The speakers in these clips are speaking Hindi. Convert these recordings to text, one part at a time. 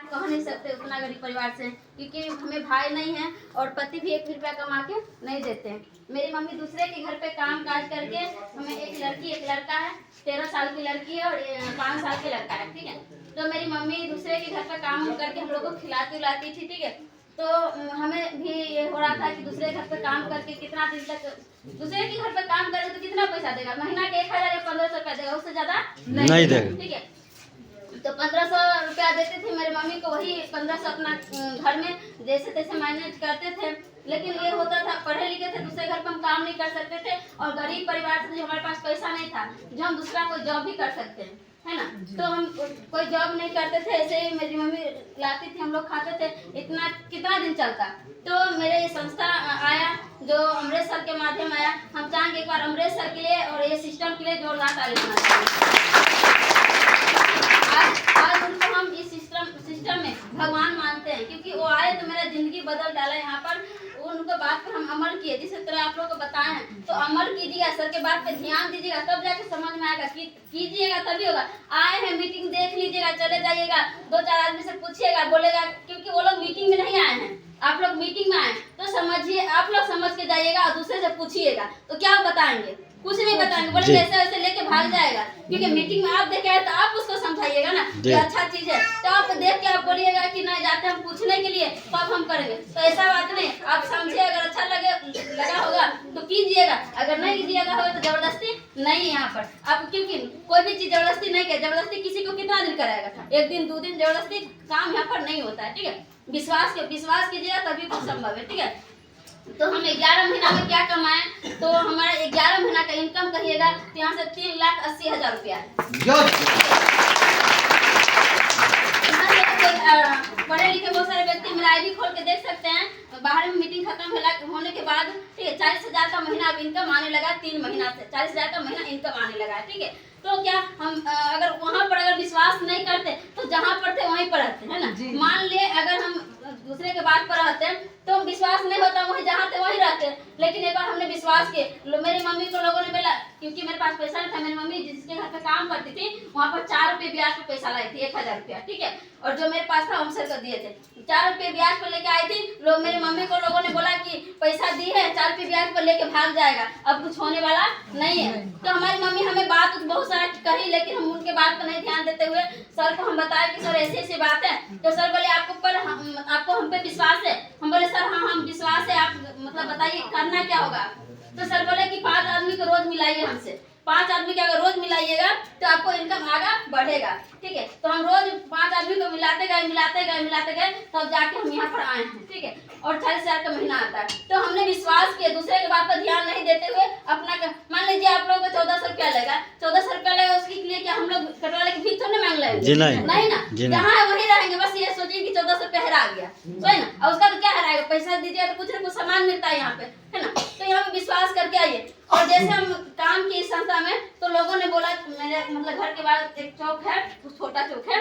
कह नहीं सकते उतना गरीब परिवार से, क्योंकि हमें भाई नहीं है और पति भी 1 रुपया कमा के नहीं देते हैं। मेरी मम्मी दूसरे के घर पे काम काज करके, हमें एक लड़की एक लड़का है, 13 साल की लड़की है और 5 साल के लड़का है, ठीक है। तो मेरी मम्मी दूसरे के घर पे काम करके हम लोग को खिलाती उलाती थी, ठीक है। तो हमें भी ये हो रहा था कि दूसरे घर पे काम करके कितना दिन तक दूसरे के घर पे काम करे तो कितना पैसा देगा, महीना के 1000 या 1500 रुपया देगा, उससे ज्यादा नहीं देगा, ठीक है। तो 1500 रुपया देते थे मेरी मम्मी को, वही 1500 अपना घर में जैसे तैसे मैनेज करते थे। लेकिन ये होता था, पढ़े लिखे थे, दूसरे घर पर हम काम नहीं कर सकते थे और गरीब परिवार से जो हमारे पास पैसा नहीं था जो हम दूसरा कोई जॉब भी कर सकते हैं, है ना। तो हम कोई जॉब नहीं करते थे, ऐसे ही मेरी मम्मी लाती थी, हम लोग खाते थे, इतना कितना दिन चलता। तो मेरे ये संस्था आया जो अमृत सर के माध्यम आया। हम चाहेंगे एक बार अमृत सर के लिए और ये सिस्टम के लिए जोरदार ताली होना चाहिए। आज उनको हम इस सिस्टम में भगवान मानते हैं, क्योंकि वो आए तो मेरा जिंदगी बदल डाला यहाँ पर। उनको बात पर हम अमल किए, जिस तरह आप लोगों को बताए हैं, तो अमल कीजिएगा, सर के बात पे ध्यान दीजिएगा, तब जाके समझ में आएगा। कीजिएगा तभी होगा। आए हैं मीटिंग देख लीजिएगा, चले जाइएगा, 2-4 आदमी से पूछिएगा, बोलेगा, क्योंकि वो लोग मीटिंग में नहीं आए हैं, आप लोग मीटिंग में आए तो समझिए, आप लोग समझ के जाइएगा और दूसरे से पूछिएगा तो क्या बताएंगे, कुछ नहीं बताएंगे, बोले ऐसे वैसे लेके भाग जाएगा। क्योंकि मीटिंग में आप देखे तो आप उसको समझाइएगा ना कि अच्छा चीज है, तो आप देख के आप बोलिएगा कि नहीं जाते हम पूछने के लिए तो अब हम करेंगे। तो ऐसा बात नहीं, आप समझिए, अगर अच्छा लगा होगा तो कीजिएगा, अगर नहीं कीजिएगा होगा तो जबरदस्ती नहीं है यहाँ पर आप, क्योंकि कोई भी चीज जबरदस्ती नहीं किया। जबरदस्ती किसी को कितना दिन कराएगा, 1 दिन 2 दिन, जबरदस्ती काम यहाँ पर नहीं होता है, ठीक है। विश्वास कीजिएगा तभी कुछ संभव है, ठीक है। तो हम 11 महीना में क्या कमाए, तो हमारा 11 महीना का इनकम कहिएगा तो यहाँ से 3,80,000 रुपया है। पढ़े लिखे बहुत सारे व्यक्ति मेरा आईडी खोल के देख सकते हैं, बाहर में मीटिंग खत्म होने के बाद, ठीक है, 40,000 का महीना अब इनकम आने लगा। 3 महीना से 40,000 का महीना इनकम आने लगा है, ठीक है। तो क्या हम अगर वहाँ पर अगर विश्वास नहीं करते तो जहाँ पर थे वहीं पर रहते, है ना। मान ले अगर हम दूसरे के बात पर रहते तो विश्वास नहीं होता, वहीं जहाँ थे वहीं रहते। लेकिन एक बार हमने विश्वास किए, मेरी मम्मी को लोगों ने बोला, क्योंकि मेरे पास पैसा नहीं था, मेरी मम्मी जिसके घर पे काम करती थी वहाँ पर 4 रुपये ब्याज पे पैसा लाई थी, 1000 रुपया, ठीक है। और जो मेरे पास था हम सर को दिए थे, 4 रुपये ब्याज पर लेके आई थी। मेरी मम्मी को लोगों ने बोला कि पैसा दी है, 4 रुपये ब्याज पर लेके भाग जाएगा, अब कुछ होने वाला नहीं है। तो हमारी मम्मी हमें बात बहुत सारा कही, लेकिन हम उनके बात पर नहीं ध्यान देते हुए सर को हम बताया कि सर ऐसी ऐसी बात है। तो सर बोले आपको हम पे विश्वास है। हम बोले सर हाँ हम विश्वास है, आप मतलब बताइए करना क्या होगा। तो सर बोले कि 5 आदमी को रोज मिलाइए हमसे, 5 आदमी के अगर रोज मिलाइएगा तो आपको इनकम आगा बढ़ेगा, ठीक है। तो हम रोज 5 आदमी को मिलाते गए तब जाके हम यहाँ पर आए हैं, ठीक है। और 40,000 का महीना आता है। तो हमने विश्वास किया, दूसरे के बात पर ध्यान नहीं देते हुए अपना मान लीजिए आप लोगों को 1400 रुपया लगा, 1400 रुपया लगा, उसके लिए क्या हम लोग कटवाले की भीख थोड़ी मांग लेंगे, नहीं ना, जहाँ है वहीं रहेंगे। बस ये सोचिए कि 1400 रुपया हरा गया, सही ना, और उसका तो क्या हराएगा, पैसा दीजिए तो कुछ न कुछ सामान मिलता है यहाँ पे, है ना। तो यहाँ पे विश्वास करके आइए। और जैसे हम काम की संस्था में, तो लोगों ने बोला, मेरे मतलब घर के बाद एक चौक है, छोटा चौक है,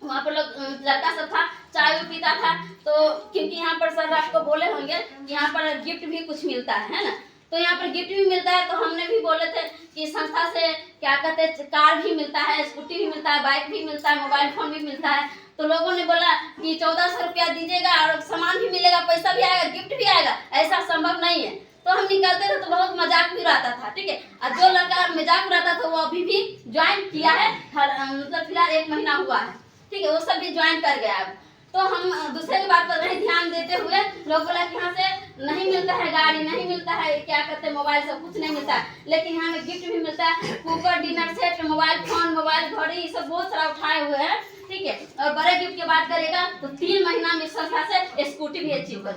वहाँ पर लोग लड़का सब था, चाय भी पीता था। तो क्योंकि यहाँ पर सर आपको बोले होंगे कि यहाँ पर गिफ्ट भी कुछ मिलता है ना, तो यहाँ पर गिफ्ट भी मिलता है। तो हमने भी बोले थे कि संस्था से क्या कहते हैं, कार भी मिलता है, स्कूटी भी मिलता है, बाइक भी मिलता है, मोबाइल फोन भी मिलता है। तो लोगों ने बोला कि 1400 रुपया दीजिएगा और सामान भी मिलेगा, पैसा भी आएगा, गिफ्ट भी आएगा, ऐसा संभव नहीं है। तो हम निकलते थे तो बहुत मजाक भी उड़ाता था, ठीक है। और जो लड़का मजाक उड़ाता था वो अभी भी ज्वाइन किया है, मतलब फिलहाल 1 महीना हुआ है, ठीक है, वो सब भी ज्वाइन कर गया है। तो हम दूसरे की बात पर नहीं ध्यान देते हुए लोग बोला कि यहाँ से नहीं मिलता है, गाड़ी नहीं मिलता है, क्या कहते हैं, मोबाइल सब कुछ नहीं मिलता है, लेकिन यहाँ में गिफ्ट भी मिलता है, cooker, dinner set, mobile phone, mobile घड़ी, सब बहुत सारा उठाए हुए हैं, ठीक है। और बड़े गिफ्ट की बात करेगा तो 3 महीना में संस्था से स्कूटी भी अचीव कर।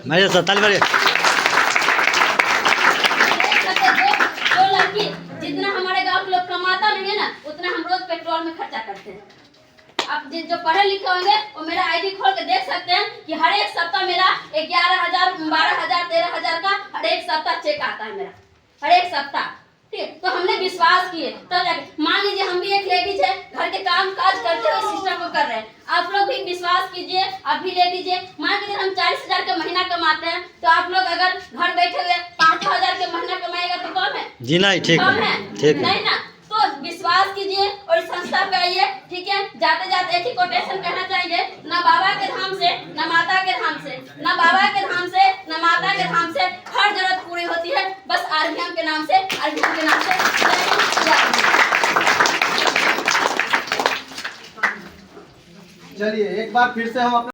जो लड़की जितना हमारे गाँव के लोग कमाता नहीं है ना, उतना हम रोज पेट्रोल में खर्चा करते हैं। आप जो पढ़े लिखे होंगे वो मेरा आईडी खोल के देख सकते हैं कि हर एक सप्ताह मेरा 11,000, 12,000, 13,000 का हर एक सप्ताह चेक आता है मेरा, हर एक सप्ताह, ठीक है। तो हमने विश्वास किए, तब जाके मान लीजिए हम भी एक लेडीज है, घर के काम काज करते हुए सिस्टम को कर रहे हैं, आप लोग भी विश्वास कीजिए, आप भी ले लीजिए। मान लीजिए हम 40,000 का महीना कमाते हैं, तो आप लोग अगर घर बैठे हुए 5,000 का महीना कमाएगा तो कम है जी, नहीं ठीक है, ठीक है, नहीं ना। तो विश्वास कीजिए और इस संस्था पे आइए, ठीक है। जाते जाते एक ही कोटेशन कहना चाहिए, ना बाबा माता के धाम से हर जरूरत पूरी होती है, बस RVM के नाम से, RVM के नाम से। चलिए एक बार फिर से हम अपना